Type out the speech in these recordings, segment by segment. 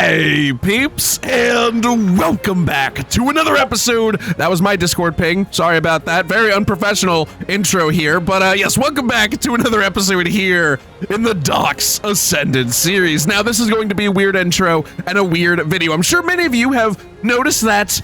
Hey peeps, and welcome back to another episode. That was my Discord ping. Sorry about that. Very unprofessional intro here, but yes, welcome back to another episode here in the Docs Ascended series. Now, this is going to be a weird intro and a weird video. I'm sure many of you have noticed that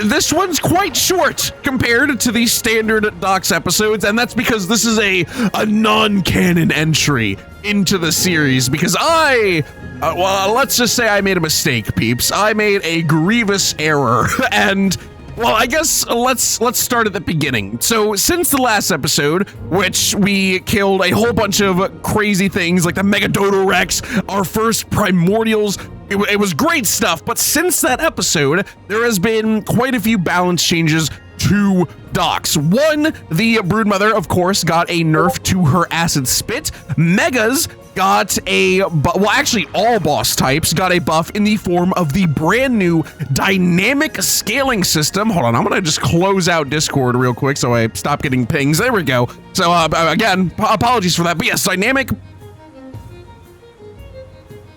this one's quite short compared to the standard Docs episodes, and that's because this is a non-canon entry into the series, because well, let's just say I made a mistake, peeps. I made a grievous error, and well, I guess let's start at the beginning. So since the last episode, which we killed a whole bunch of crazy things like the Megadodo Rex, our first primordials, it was great stuff, but since that episode, there has been quite a few balance changes to Docs. One, the Broodmother, of course, got a nerf to her acid spit. Megas got well, actually all boss types got a buff in the form of the brand new dynamic scaling system. Hold on, I'm gonna just close out Discord real quick so I stop getting pings. There we go. So again, apologies for that, but yes, dynamic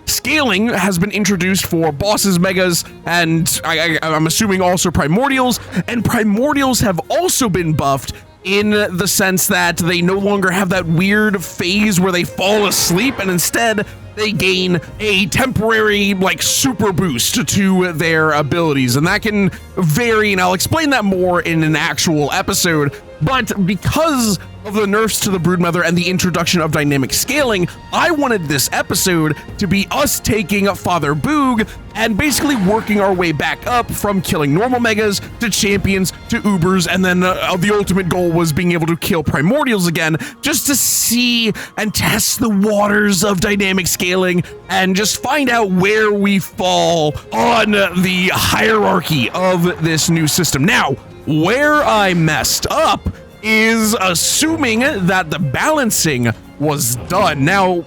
scaling has been introduced for bosses, megas, and I'm assuming also primordials, and primordials have also been buffed in the sense that they no longer have that weird phase where they fall asleep, and instead they gain a temporary, like, super boost to their abilities, and that can vary, and I'll explain that more in an actual episode. But because of the nerfs to the Broodmother and the introduction of dynamic scaling, I wanted this episode to be us taking Father Boog and basically working our way back up from killing normal megas to champions to ubers, and then the ultimate goal was being able to kill primordials again, just to see and test the waters of dynamic scaling and just find out where we fall on the hierarchy of this new system. Now, where I messed up is assuming that the balancing was done. Now,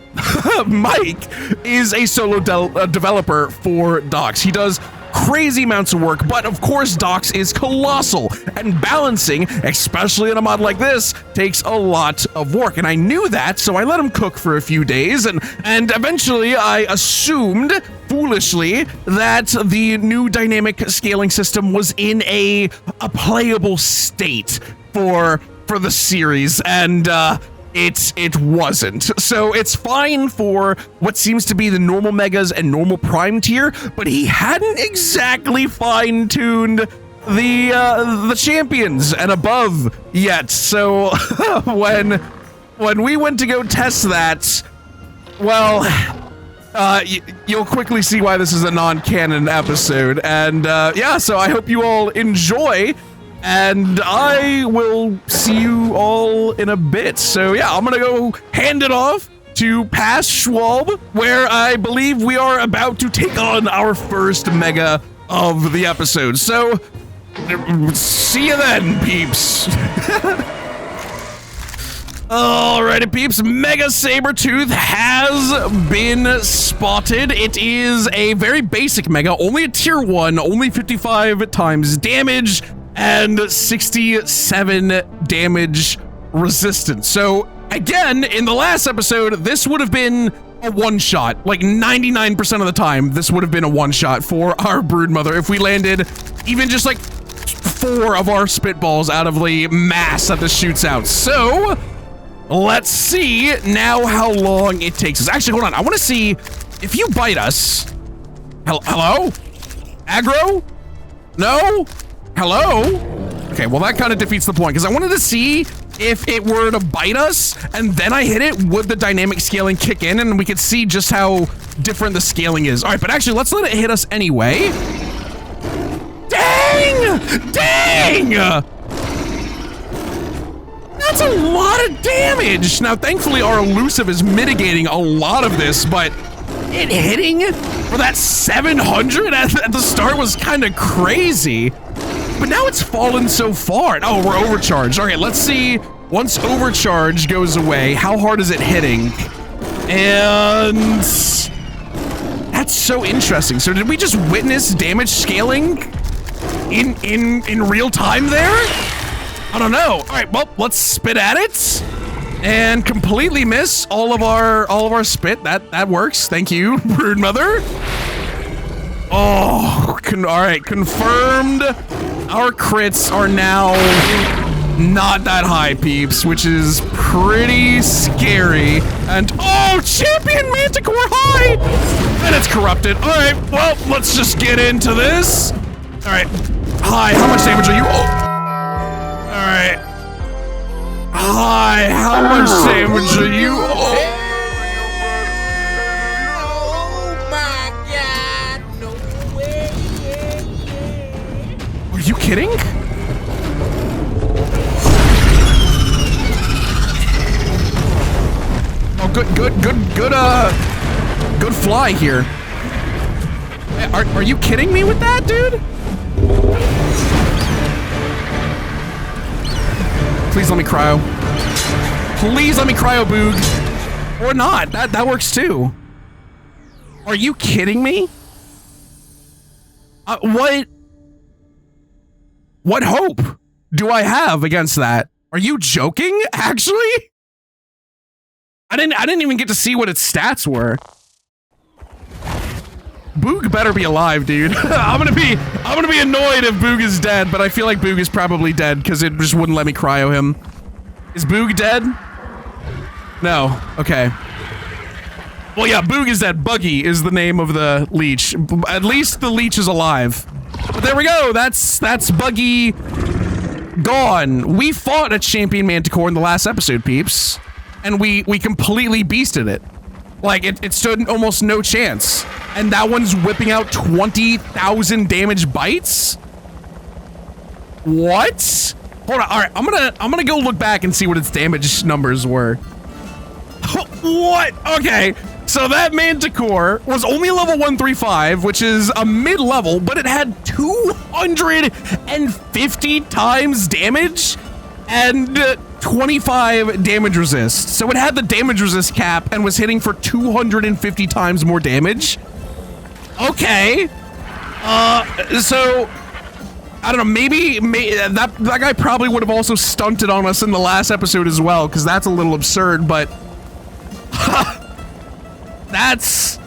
Mike is a solo developer for Docs. He does crazy amounts of work, but of course Docs is colossal, and balancing, especially in a mod like this, takes a lot of work, and I knew that, so I let him cook for a few days, and eventually I assumed foolishly that the new dynamic scaling system was in a playable state for the series, and it wasn't. So it's fine for what seems to be the normal megas and normal prime tier, but he hadn't exactly fine-tuned the champions and above yet. So when we went to go test that, well, you'll quickly see why this is a non-canon episode. And yeah, so I hope you all enjoy, and I will see you all in a bit. So yeah, I'm gonna go hand it off to Past Schwalb, where I believe we are about to take on our first mega of the episode. So see you then, peeps. Alrighty, peeps, Mega Sabertooth has been spotted. It is a very basic mega, only a tier 1, only 55 times damage, and 67 damage resistance. So again, in the last episode, this would have been a one-shot. Like 99% of the time, this would have been a one-shot for our Broodmother if we landed even just like 4 of our spitballs out of the mass that this shoots out. So let's see now how long it takes us. Actually, hold on. I want to see if you bite us. Hello? Aggro? No? Hello? Okay, well, that kind of defeats the point, because I wanted to see if it were to bite us and then I hit it, would the dynamic scaling kick in, and we could see just how different the scaling is. All right, but actually, let's let it hit us anyway. Dang! Dang! That's a lot of damage! Now, thankfully, our elusive is mitigating a lot of this, but it hitting for that 700 at the start was kind of crazy. But now it's fallen so far. Oh, we're overcharged. Okay, let's see. Once overcharge goes away, how hard is it hitting? And that's so interesting. So did we just witness damage scaling in real time there? I don't know. All right, well, let's spit at it and completely miss all of our spit. That works. Thank you, Broodmother. Oh, all right, confirmed. Our crits are now not that high, peeps, which is pretty scary. And oh, champion Manticore high! And it's corrupted. All right, well, let's just get into this. All right, hi, how much damage are you? Oh. All right. Hi, how much damage are you? Oh. Are you kidding? Oh, good fly here. Are you kidding me with that, dude? Please let me cryo. Please let me cryo, Boog. Or not, that works too. Are you kidding me? What hope do I have against that? Are you joking? Actually? I didn't even get to see what its stats were. Boog better be alive, dude. I'm gonna be annoyed if Boog is dead, but I feel like Boog is probably dead because it just wouldn't let me cryo him. Is Boog dead? No. Okay. Well, yeah, Boog is dead. Buggy is the name of the leech. At least the leech is alive. But there we go. That's Buggy gone. We fought a champion Manticore in the last episode, peeps, and we completely beasted it. Like it stood almost no chance. And that one's whipping out 20,000 damage bites? What? Hold on. All right, I'm gonna go look back and see what its damage numbers were. What? Okay. So that Manticore was only level 135, which is a mid-level, but it had 250 times damage and 25 damage resist. So it had the damage resist cap and was hitting for 250 times more damage. Okay. So I don't know, maybe that guy probably would have also stunted on us in the last episode as well, because that's a little absurd, but that's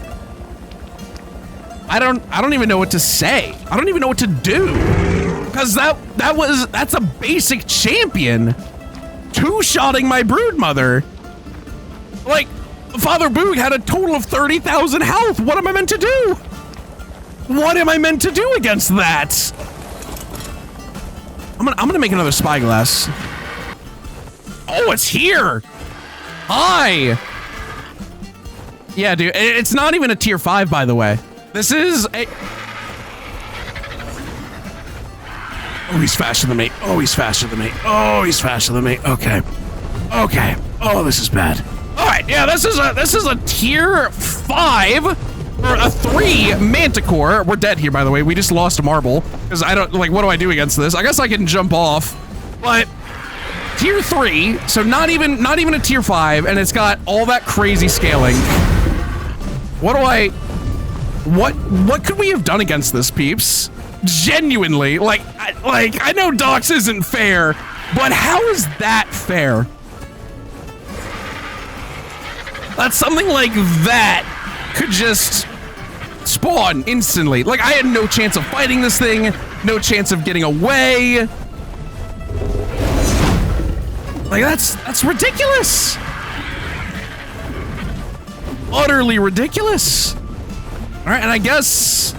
I don't even know what to say. I don't even know what to do. Because that's a basic champion. Two-shotting my broodmother. Like, Father Boog had a total of 30,000 health. What am I meant to do? What am I meant to do against that? I'm gonna make another spyglass. Oh, it's here. Hi. Yeah, dude, it's not even a tier 5, by the way. This is a... Oh, he's faster than me. Oh, he's faster than me. Oh, he's faster than me. Okay. Okay. Oh, this is bad. All right, yeah, this is a tier 5 or a 3 Manticore. We're dead here, by the way. We just lost a marble because I don't like. What do I do against this? I guess I can jump off, but tier 3, so not even a tier 5, and it's got all that crazy scaling. What could we have done against this, peeps? Genuinely, like I know Docs isn't fair, but how is that fair? That something like that could just spawn instantly. Like, I had no chance of fighting this thing, no chance of getting away. Like, that's ridiculous. Utterly ridiculous. All right, and I guess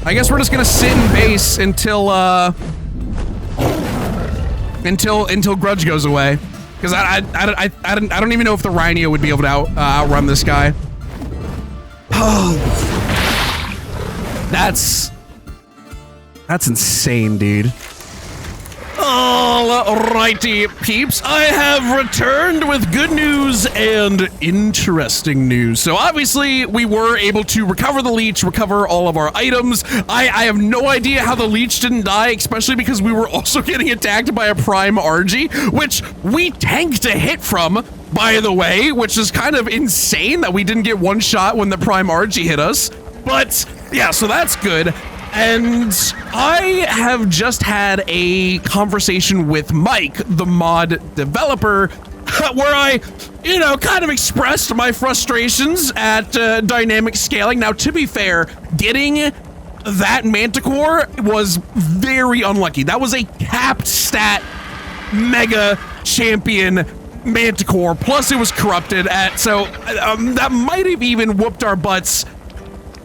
we're just gonna sit in base until Grudge goes away, because I don't even know if the Rhino would be able to outrun this guy. Oh, that's insane, dude. Alrighty, peeps, I have returned with good news and interesting news. So obviously, we were able to recover the leech, recover all of our items. I have no idea how the leech didn't die, especially because we were also getting attacked by a Prime RG, which we tanked a hit from, by the way, which is kind of insane that we didn't get one shot when the Prime RG hit us. But yeah, so that's good. And I have just had a conversation with Mike, the mod developer, where I, kind of expressed my frustrations at dynamic scaling. Now, to be fair, getting that Manticore was very unlucky. That was a capped stat mega champion Manticore, plus it was corrupted so that might have even whooped our butts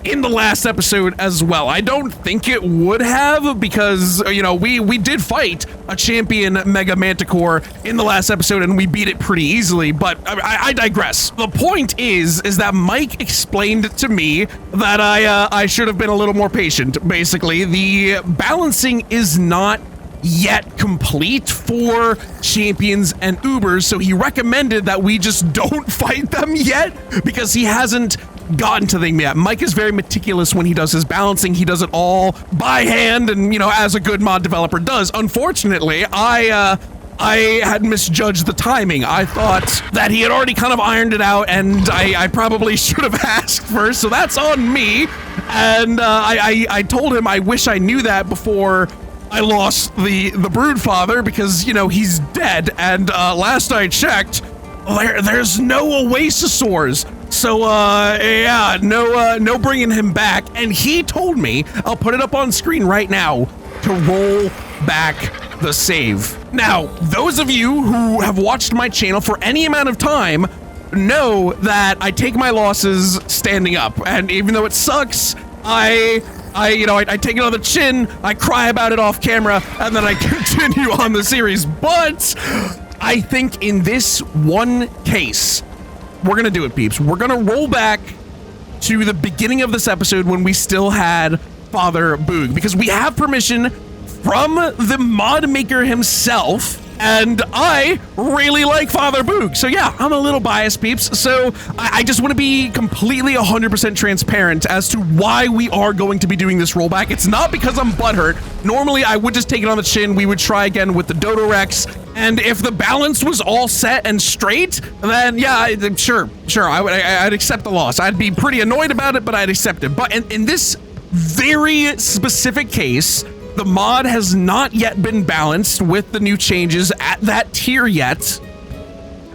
in the last episode as well. I don't think it would have, because we did fight a champion Mega Manticore in the last episode and we beat it pretty easily, but I digress. The point is that Mike explained to me that I should have been a little more patient. Basically, the balancing is not yet complete for champions and Ubers, so he recommended that we just don't fight them yet because he hasn't gotten to them yet. Mike is very meticulous when he does his balancing. He does it all by hand and, as a good mod developer does. Unfortunately, I had misjudged the timing. I thought that he had already kind of ironed it out, and I probably should have asked first, so that's on me. And I told him I wish I knew that before I lost the Broodfather, because, he's dead, and last I checked, there's no Oasisaurs. So, yeah, no bringing him back. And he told me, I'll put it up on screen right now, to roll back the save. Now, those of you who have watched my channel for any amount of time know that I take my losses standing up. And even though it sucks, I take it on the chin, I cry about it off camera, and then I continue on the series. But I think in this one case, we're gonna do it, peeps. We're gonna roll back to the beginning of this episode when we still had Father Boog, because we have permission from the mod maker himself, and I really like Father Boog. So yeah, I'm a little biased, peeps. So I just want to be completely 100% transparent as to why we are going to be doing this rollback. It's not because I'm butthurt. Normally, I would just take it on the chin. We would try again with the Dodo Rex. And if the balance was all set and straight, then yeah, sure, I'd accept the loss. I'd be pretty annoyed about it, but I'd accept it. But in this very specific case, the mod has not yet been balanced with the new changes at that tier yet,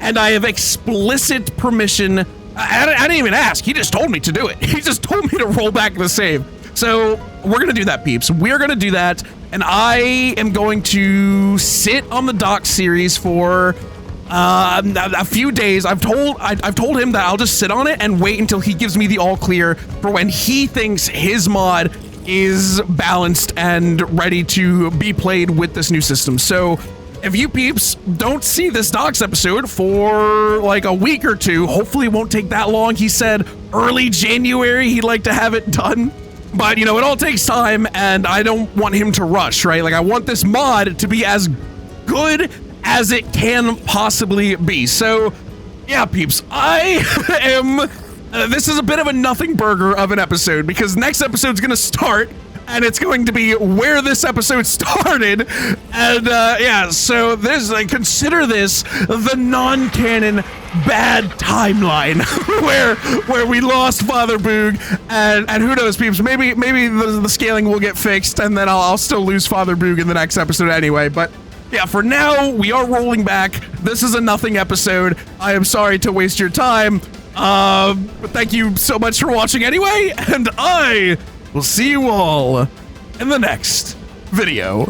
and I have explicit permission. I didn't even ask, he just told me to do it. He just told me to roll back the save. So we're gonna do that, peeps. We're gonna do that, and I am going to sit on the doc series for a few days. I've told him that I'll just sit on it and wait until he gives me the all clear for when he thinks his mod is balanced and ready to be played with this new system. So if you peeps don't see this docs episode for like a week or two, hopefully it won't take that long. He said early January he'd like to have it done, but it all takes time, and I don't want him to rush, right? Like, I want this mod to be as good as it can possibly be. So yeah, peeps, I am this is a bit of a nothing burger of an episode, because next episode's gonna start, and it's going to be where this episode started. And yeah, so consider this the non-canon bad timeline where we lost Father Boog, and who knows, peeps, maybe the scaling will get fixed, and then I'll still lose Father Boog in the next episode anyway. But yeah, for now, we are rolling back. This is a nothing episode. I am sorry to waste your time. But thank you so much for watching anyway, and I will see you all in the next video.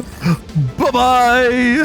Bye-bye!